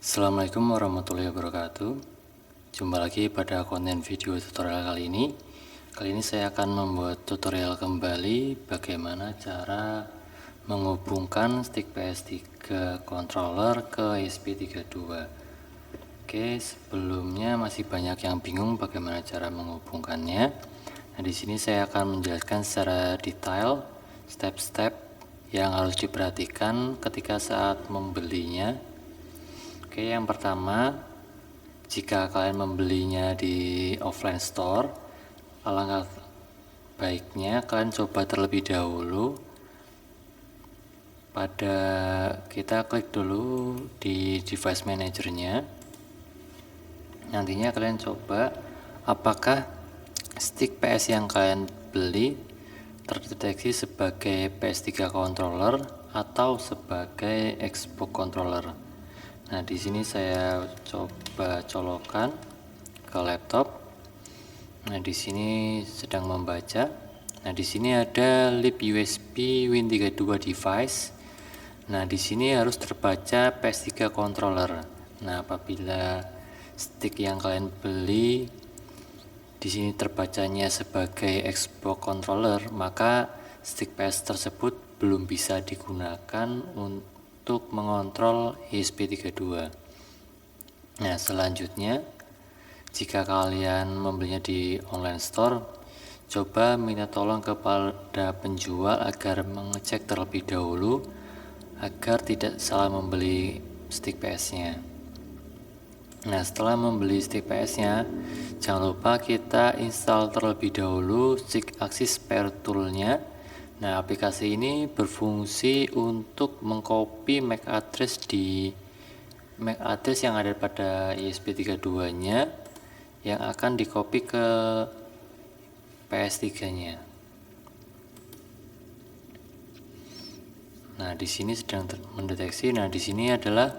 Assalamualaikum warahmatullahi wabarakatuh. Jumpa lagi pada konten video tutorial kali ini. Kali ini saya akan membuat tutorial kembali bagaimana cara menghubungkan stick PS3 controller ke ESP32. Oke, sebelumnya masih banyak yang bingung bagaimana cara menghubungkannya. Nah, di sini saya akan menjelaskan secara detail step-step yang harus diperhatikan ketika saat membelinya. Oke, yang pertama, jika kalian membelinya di offline store, alangkah baiknya kalian coba terlebih dahulu kita klik dulu di device manajernya. Nantinya kalian coba apakah stick PS yang kalian beli terdeteksi sebagai PS3 controller atau sebagai Xbox controller. Nah, di sini saya coba colokkan ke laptop. Nah, di sini sedang membaca. Nah, di sini ada lib USB Win32 device. Nah, di sini harus terbaca PS3 controller. Nah, apabila stick yang kalian beli di sini terbacanya sebagai Xbox controller, maka stick PS tersebut belum bisa digunakan untuk mengontrol ESP32. Nah, selanjutnya jika kalian membelinya di online store, coba minta tolong kepada penjual agar mengecek terlebih dahulu agar tidak salah membeli stick PS-nya. Nah, setelah membeli stick PS-nya, jangan lupa kita install terlebih dahulu Stick Axis Pair Tool-nya. Nah, aplikasi ini berfungsi untuk mengcopy MAC address yang ada pada ESP32-nya yang akan di-copy ke PS3-nya. Nah, di sini sedang mendeteksi. Nah, di sini adalah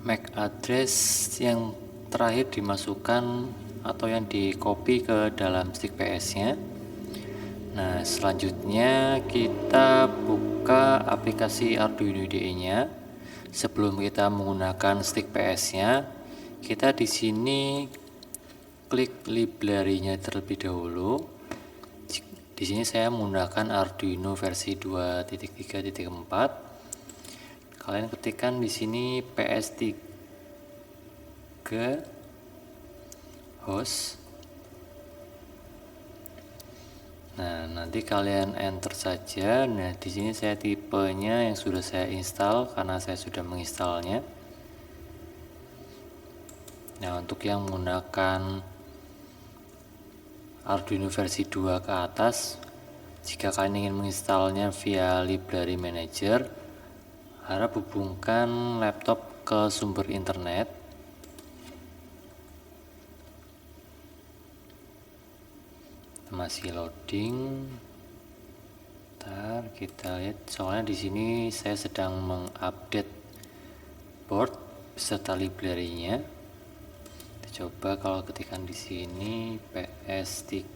MAC address yang terakhir dimasukkan atau yang di-copy ke dalam stick PS-nya. Nah, selanjutnya kita buka aplikasi Arduino IDE-nya. Sebelum kita menggunakan stick PS-nya, kita di sini klik library-nya terlebih dahulu. Di sini saya menggunakan Arduino versi 2.3.4. Kalian ketikkan di sini PS3 host. Nah, nanti kalian enter saja. Nah, di sini saya tipenya yang sudah saya install karena saya sudah menginstalnya. Nah, untuk yang menggunakan Arduino versi 2 ke atas, jika kalian ingin menginstalnya via library manager, harap hubungkan laptop ke sumber internet. Masih loading. Ntar kita lihat, soalnya di sini saya sedang mengupdate board beserta library-nya. Kita coba kalau ketikkan di sini PS3.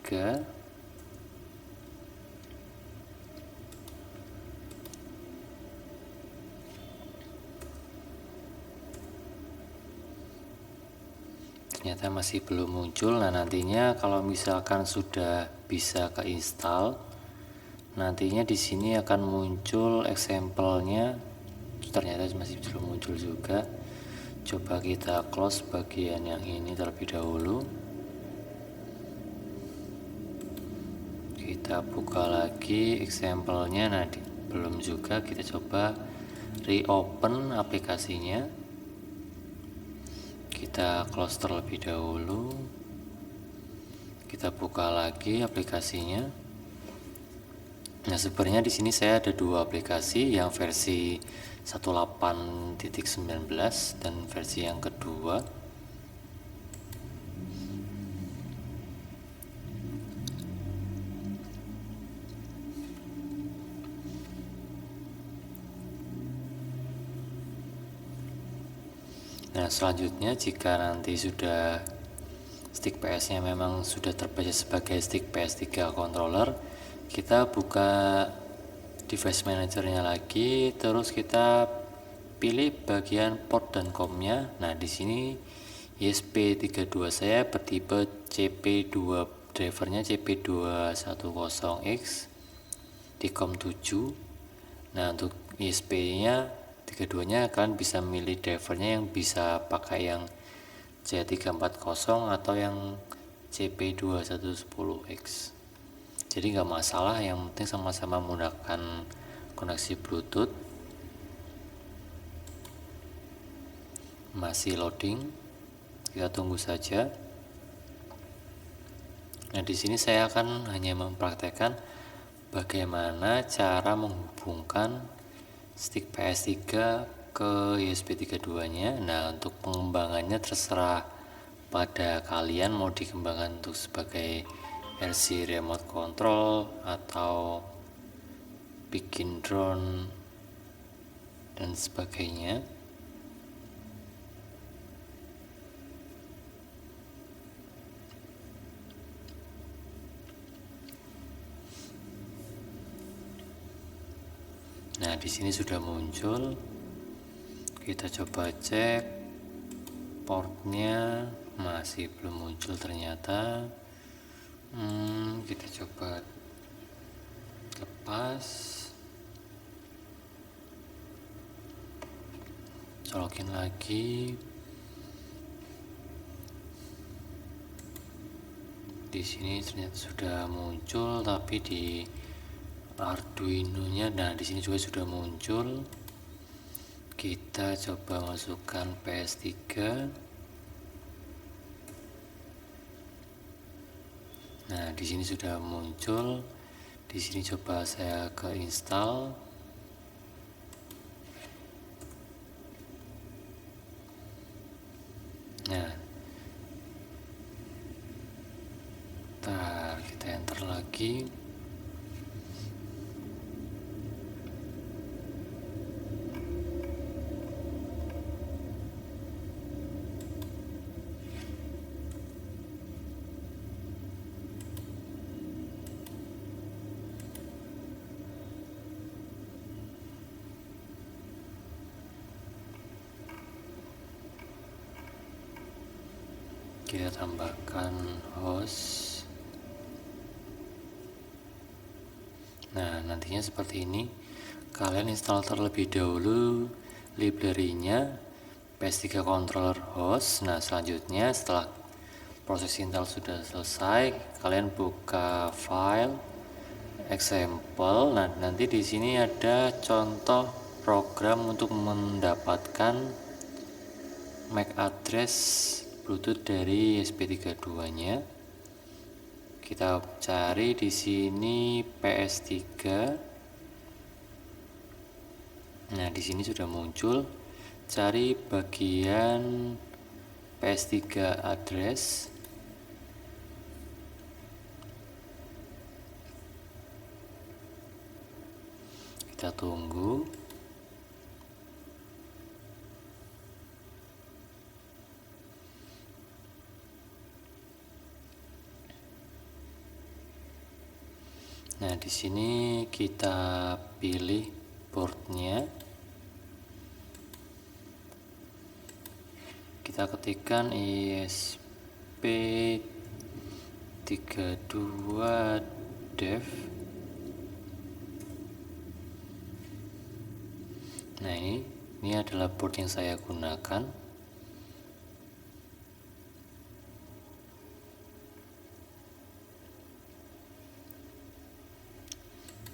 Ternyata masih belum muncul. Nah, nantinya kalau misalkan sudah bisa keinstall, nantinya di sini akan muncul example-nya. Ternyata masih belum muncul juga. Coba kita close bagian yang ini terlebih dahulu. Kita buka lagi example-nya. Nah, belum juga. Kita coba reopen aplikasinya. Kita close terlebih dahulu. Kita buka lagi aplikasinya. Nah, sebenarnya di sini saya ada dua aplikasi, yang versi 18.19 dan versi yang kedua. Nah, selanjutnya jika nanti sudah stick PS-nya memang sudah terbaca sebagai stick PS3 controller, kita buka device manajernya lagi, terus kita pilih bagian port dan COM-nya. Nah, di sini ESP32 saya bertipe CP2, drivernya CP210X di COM 7. Nah, untuk ESP-nya 32-nya kalian bisa milih drivernya yang bisa pakai yang C340 atau yang CP2110X. Jadi nggak masalah, yang penting sama-sama menggunakan koneksi Bluetooth. Masih loading, kita tunggu saja. Nah, di sini saya akan hanya mempraktekkan bagaimana cara menghubungkan stick PS3 ke ESP32-nya. Nah, untuk pengembangannya terserah pada kalian mau dikembangkan untuk sebagai RC remote control atau bikin drone dan sebagainya. Nah, di sini sudah muncul. Kita coba cek portnya, masih belum muncul ternyata. Kita coba lepas, colokin lagi. Di sini ternyata sudah muncul, tapi di Arduino-nya, nah di sini juga sudah muncul. Kita coba masukkan PS3. Nah, di sini sudah muncul. Di sini coba saya ke install. Nah, kita enter lagi. Kita tambahkan host. Nah, nantinya seperti ini. Kalian install terlebih dahulu library-nya PS3 controller host. Nah, selanjutnya setelah proses install sudah selesai, kalian buka file example. Nah, nanti di sini ada contoh program untuk mendapatkan MAC address Bluetooth dari ESP32-nya. Kita cari di sini PS3. Nah, di sini sudah muncul. Cari bagian PS3 address. Kita tunggu. Nah, di sini kita pilih portnya. Kita ketikkan ESP32 dev. Nah, ini adalah port yang saya gunakan.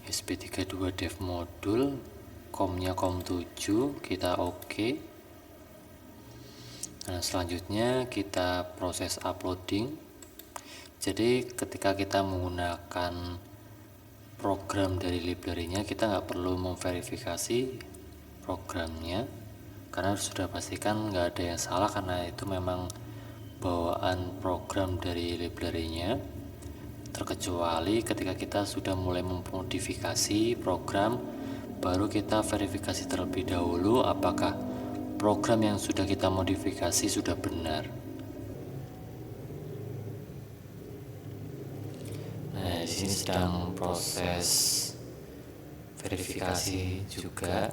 ESP32 dev modul, COM-nya COM 7, kita oke. Nah, selanjutnya kita proses uploading. Jadi ketika kita menggunakan program dari library-nya, kita nggak perlu memverifikasi programnya, karena sudah pastikan nggak ada yang salah, karena itu memang bawaan program dari library-nya. Terkecuali ketika kita sudah mulai memodifikasi program, baru kita verifikasi terlebih dahulu apakah program yang sudah kita modifikasi sudah benar. Nah, di sini sedang proses verifikasi juga.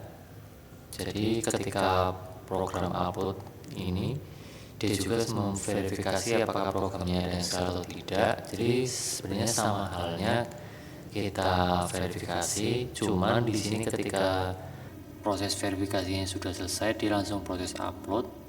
Jadi ketika program upload ini, dia juga memverifikasi apakah programnya ada yang salah atau tidak. Jadi sebenarnya sama halnya kita verifikasi, cuman di sini ketika proses verifikasinya sudah selesai, dia langsung proses upload.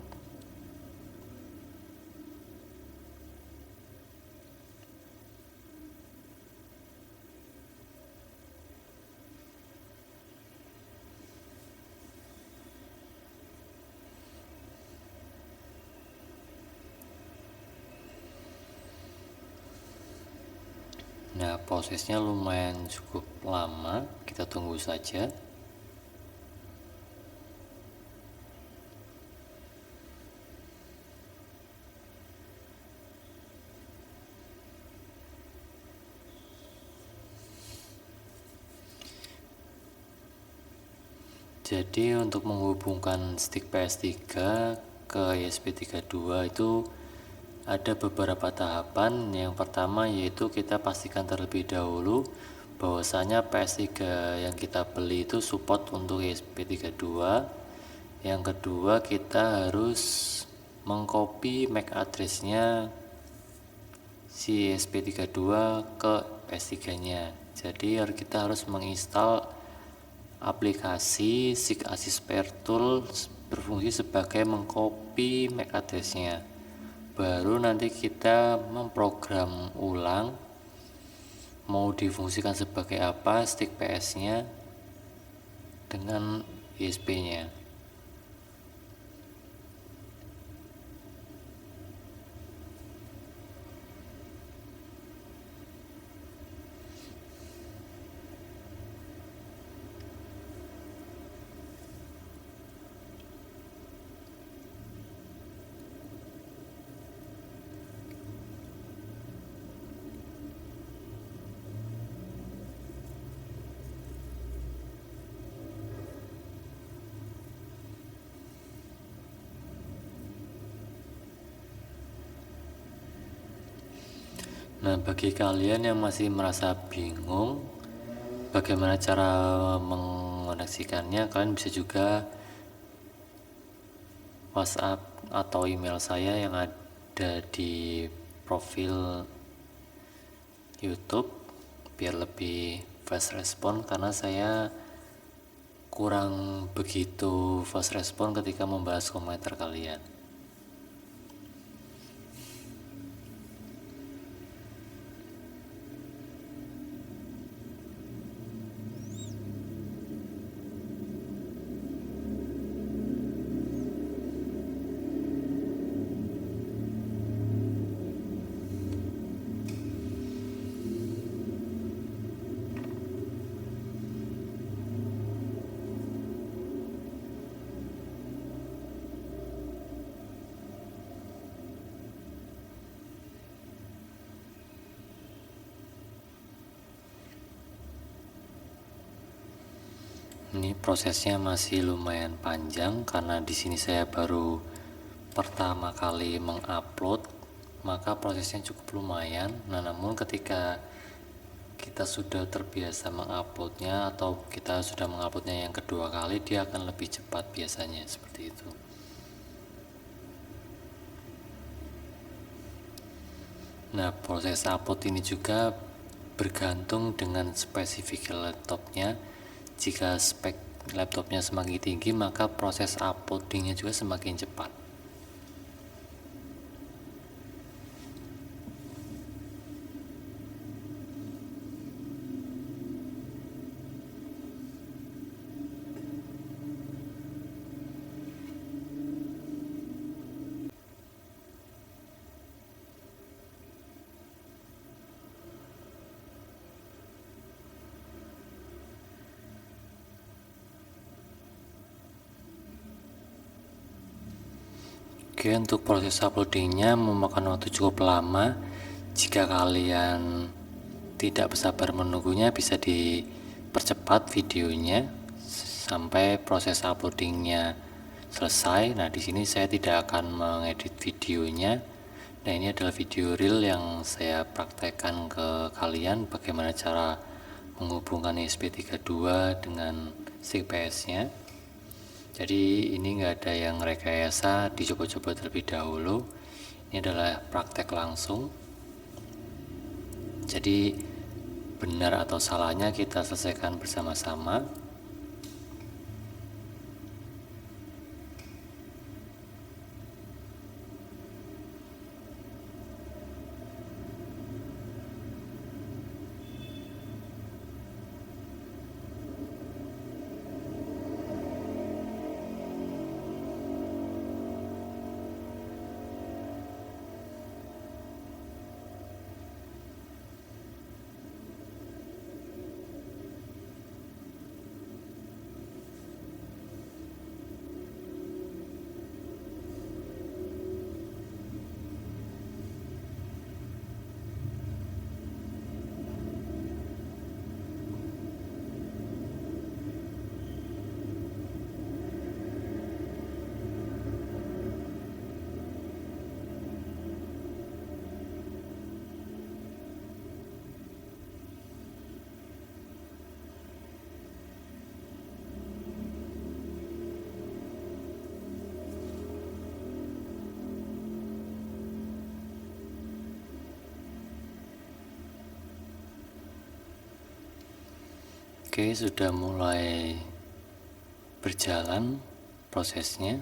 Nah, prosesnya lumayan cukup lama, kita tunggu saja. Jadi untuk menghubungkan stick PS3 ke ESP32 itu ada beberapa tahapan. Yang pertama yaitu kita pastikan terlebih dahulu bahwasanya PS3 yang kita beli itu support untuk ESP32. Yang kedua, kita harus mengcopy MAC address-nya si ESP32 ke PS3-nya. Jadi kita harus menginstal aplikasi SIG Assist Pair Tool berfungsi sebagai mengcopy MAC address-nya. Baru nanti kita memprogram ulang mau difungsikan sebagai apa stick PS-nya dengan ESP-nya. Nah, bagi kalian yang masih merasa bingung bagaimana cara mengoneksikannya, kalian bisa juga WhatsApp atau email saya yang ada di profil YouTube biar lebih fast respon, karena saya kurang begitu fast respon ketika membahas komentar kalian. Ini prosesnya masih lumayan panjang karena di sini saya baru pertama kali mengupload, maka prosesnya cukup lumayan. Nah, namun ketika kita sudah terbiasa menguploadnya atau kita sudah menguploadnya yang kedua kali, dia akan lebih cepat biasanya, seperti itu. Nah, proses upload ini juga bergantung dengan spesifik laptopnya. Jika spek laptopnya semakin tinggi, maka proses uploadingnya juga semakin cepat. Oke, untuk proses uploadingnya memakan waktu cukup lama. Jika kalian tidak bersabar menunggunya, bisa dipercepat videonya sampai proses uploadingnya selesai. Nah, di sini saya tidak akan mengedit videonya. Nah, ini adalah video real yang saya praktekkan ke kalian bagaimana cara menghubungkan ESP32 dengan stick PS-nya. Jadi ini nggak ada yang rekayasa, dicoba-coba terlebih dahulu. Ini adalah praktek langsung. Jadi benar atau salahnya kita selesaikan bersama-sama. Oke, sudah mulai berjalan prosesnya.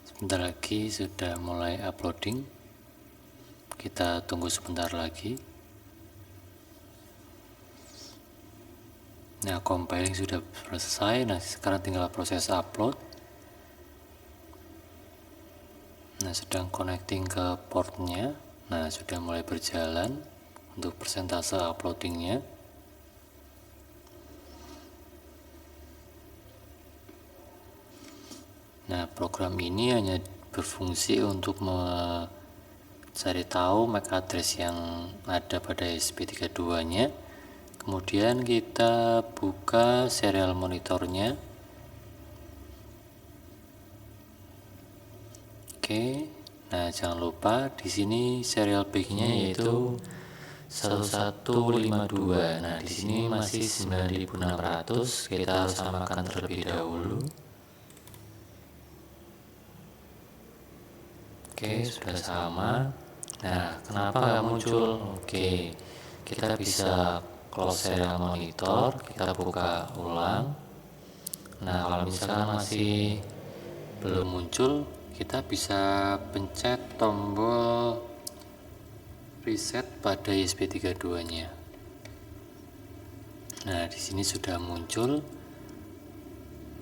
Sebentar lagi sudah mulai uploading. Kita tunggu sebentar lagi. Nah, compiling sudah selesai. Nah, sekarang tinggal proses upload. Nah, sedang connecting ke portnya. Nah, sudah mulai berjalan untuk persentase uploadingnya. Nah, program ini hanya berfungsi untuk mencari tahu MAC address yang ada pada ESP32 nya. Kemudian kita buka serial monitornya. Oke. Nah, jangan lupa di sini serial backnya yaitu 1152. Nah, di sini masih 9600. Kita harus samakan terlebih dahulu. Oke, sudah sama. Nah, kenapa nggak muncul? Oke, kita bisa close serial monitor, kita buka ulang. Nah, kalau misalkan masih belum muncul, kita bisa pencet tombol reset pada ESP32 nya. Nah, di sini sudah muncul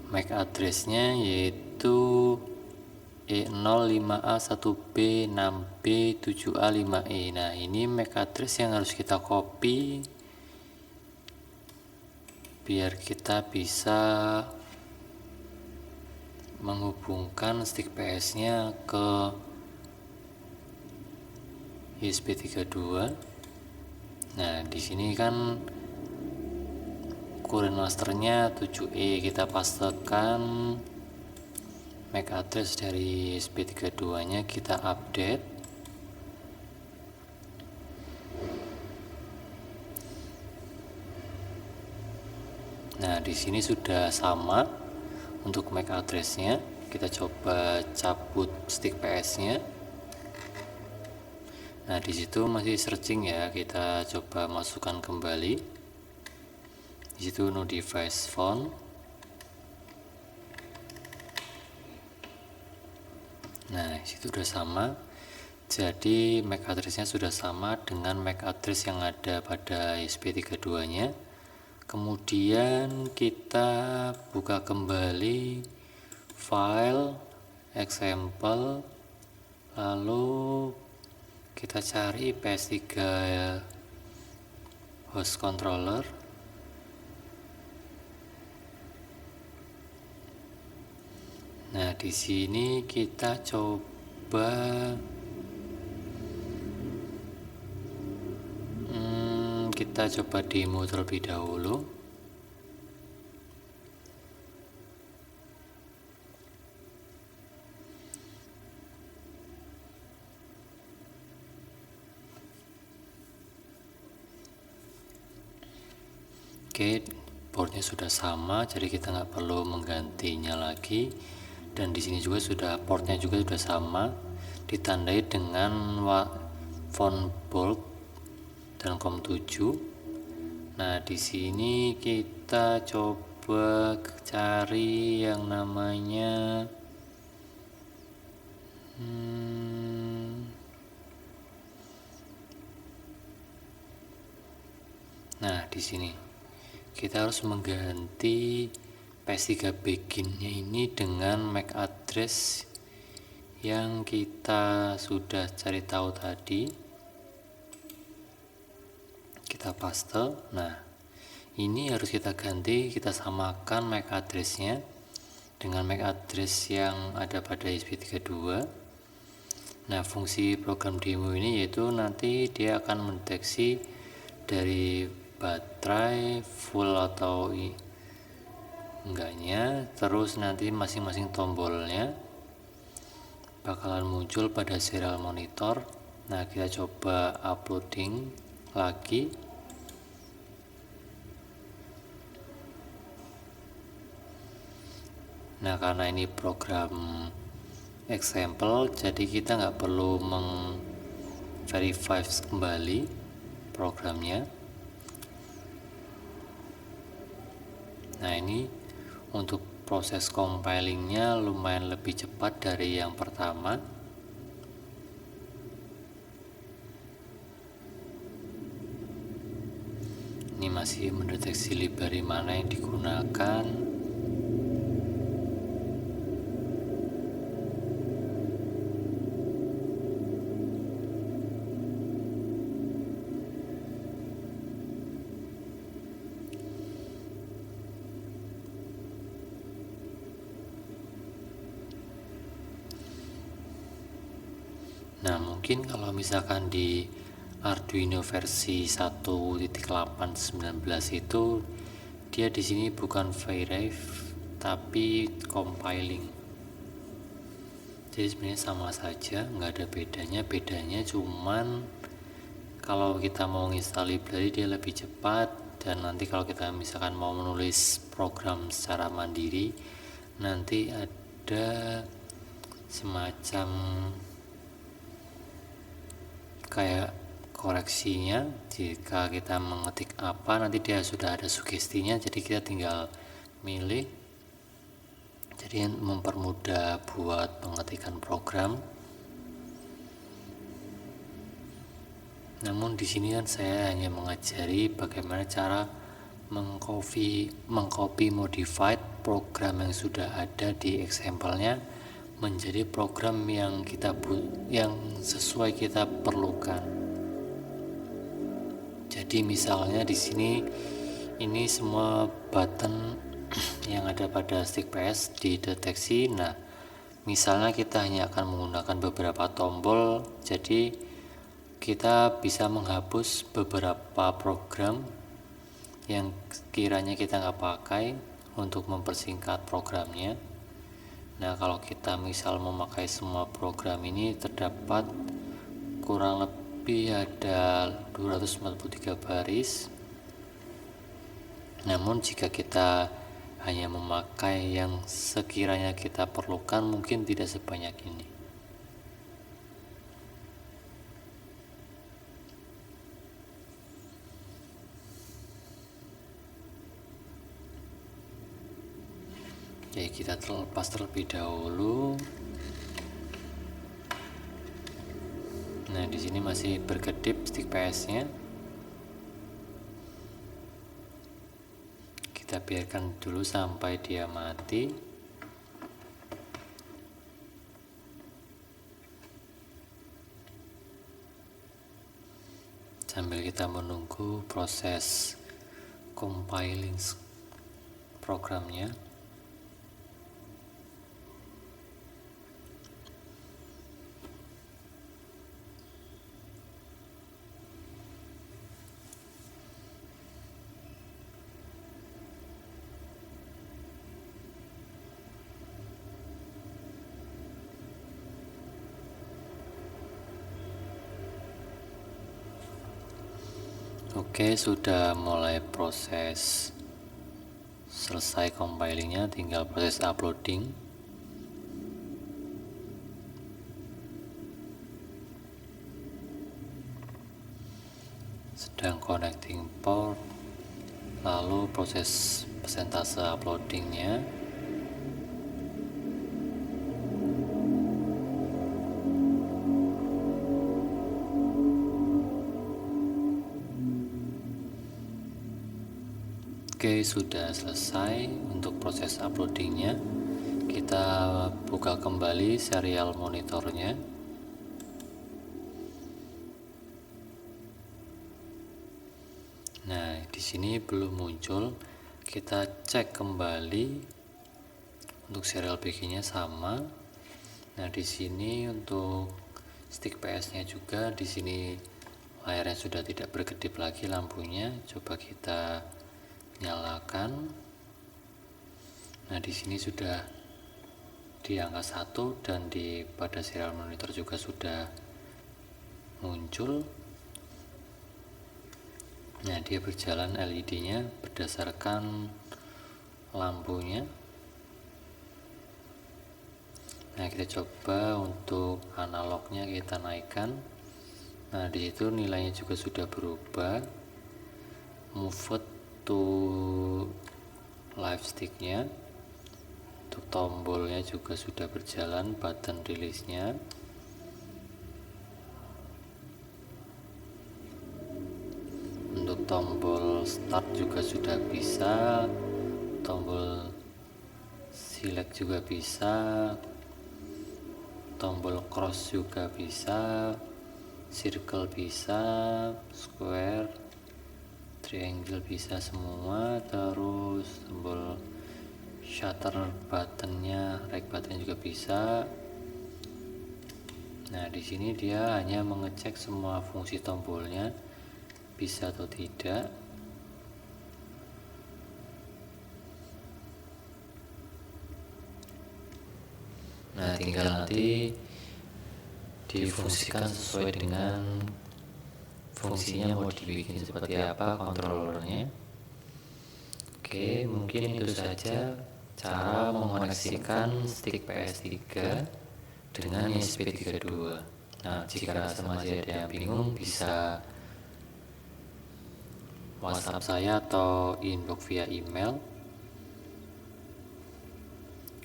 MAC address-nya yaitu E05A1B6B7A5E. Nah, ini MAC address yang harus kita copy biar kita bisa menghubungkan stick PS-nya ke ESP32. Nah, di sini kan current masternya 7E, kita pastekan MAC address dari ESP32 nya, kita update. Nah, di sini sudah sama untuk MAC address-nya. Kita coba cabut stick PS-nya. Nah, di situ masih searching ya. Kita coba masukkan kembali. Di situ no device found. Nah, di situ sudah sama. Jadi MAC address-nya sudah sama dengan MAC address yang ada pada ESP32 nya. Kemudian kita buka kembali file example, lalu kita cari PS3 host controller. Nah, di sini kita coba demo terlebih dahulu. Oke, boardnya sudah sama, jadi kita nggak perlu menggantinya lagi. Dan di sini juga sudah portnya juga sudah sama, ditandai dengan font bold dan COM7. Nah, di sini kita coba cari yang namanya nah, di sini kita harus mengganti PS3 Begin-nya ini dengan MAC address yang kita sudah cari tahu tadi. Kita paste. Nah, ini harus kita ganti, kita samakan MAC address-nya dengan MAC address yang ada pada ESP32. Nah, fungsi program demo ini yaitu nanti dia akan mendeteksi dari baterai full atau enggaknya, terus nanti masing-masing tombolnya bakalan muncul pada serial monitor. Nah, kita coba uploading lagi. Nah, karena ini program example, jadi kita nggak perlu verify kembali programnya. Nah, ini untuk proses compilingnya lumayan lebih cepat dari yang pertama. Ini masih mendeteksi library mana yang digunakan. Nah, mungkin kalau misalkan di Arduino versi 1.8.19 itu dia di sini bukan verify tapi compiling. Jadi sebenarnya sama saja, nggak ada bedanya. Bedanya cuman kalau kita mau install library dia lebih cepat, dan nanti kalau kita misalkan mau menulis program secara mandiri nanti ada semacam kayak koreksinya. Jika kita mengetik apa, nanti dia sudah ada sugestinya, jadi kita tinggal milih. Jadi mempermudah buat pengetikan program. Namun di sini kan saya hanya mengajari bagaimana cara mengcopy modified program yang sudah ada di example-nya menjadi program yang sesuai kita perlukan. Jadi misalnya di sini ini semua button yang ada pada stick PS dideteksi. Nah, misalnya kita hanya akan menggunakan beberapa tombol, jadi kita bisa menghapus beberapa program yang kiranya kita nggak pakai untuk mempersingkat programnya. Nah, kalau kita misal memakai semua program ini, terdapat kurang lebih ada 243 baris. Namun jika kita hanya memakai yang sekiranya kita perlukan, mungkin tidak sebanyak ini. Oke, kita terlepas terlebih dahulu. Nah, di sini masih berkedip stick PS-nya. Kita biarkan dulu sampai dia mati. Sambil kita menunggu proses compiling programnya. Oke, sudah mulai proses selesai compilingnya, tinggal proses uploading. Sedang connecting port, lalu proses persentase uploadingnya. Oke, sudah selesai untuk proses uploadingnya. Kita buka kembali serial monitornya. Nah, di sini belum muncul. Kita cek kembali untuk serial BG-nya sama. Nah, di sini untuk stick PS-nya juga, di sini layarnya sudah tidak berkedip lagi lampunya. Coba kita nyalakan. Nah, di sini sudah di angka 1 dan pada serial monitor juga sudah muncul. Nah, dia berjalan LED-nya berdasarkan lampunya. Nah, kita coba untuk analognya kita naikkan. Nah, di situ nilainya juga sudah berubah. Move to live stick-nya. Untuk tombolnya juga sudah berjalan, button release-nya. Untuk tombol start juga sudah bisa, tombol select juga bisa, tombol cross juga bisa, circle bisa, square, triangle bisa semua. Terus tombol shutter buttonnya, rec button juga bisa. Nah, di sini dia hanya mengecek semua fungsi tombolnya bisa atau tidak. Nah, tinggal nanti difungsikan sesuai dengan fungsinya mau dibikin seperti apa kontrolernya. Oke, mungkin itu saja cara mengoneksikan stick PS3 dengan ESP32. Nah, jika masih ada yang bingung bisa WhatsApp saya atau inbox via email.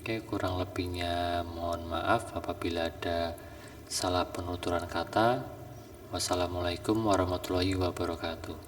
Oke, kurang lebihnya mohon maaf apabila ada salah penuturan kata. Wassalamualaikum warahmatullahi wabarakatuh.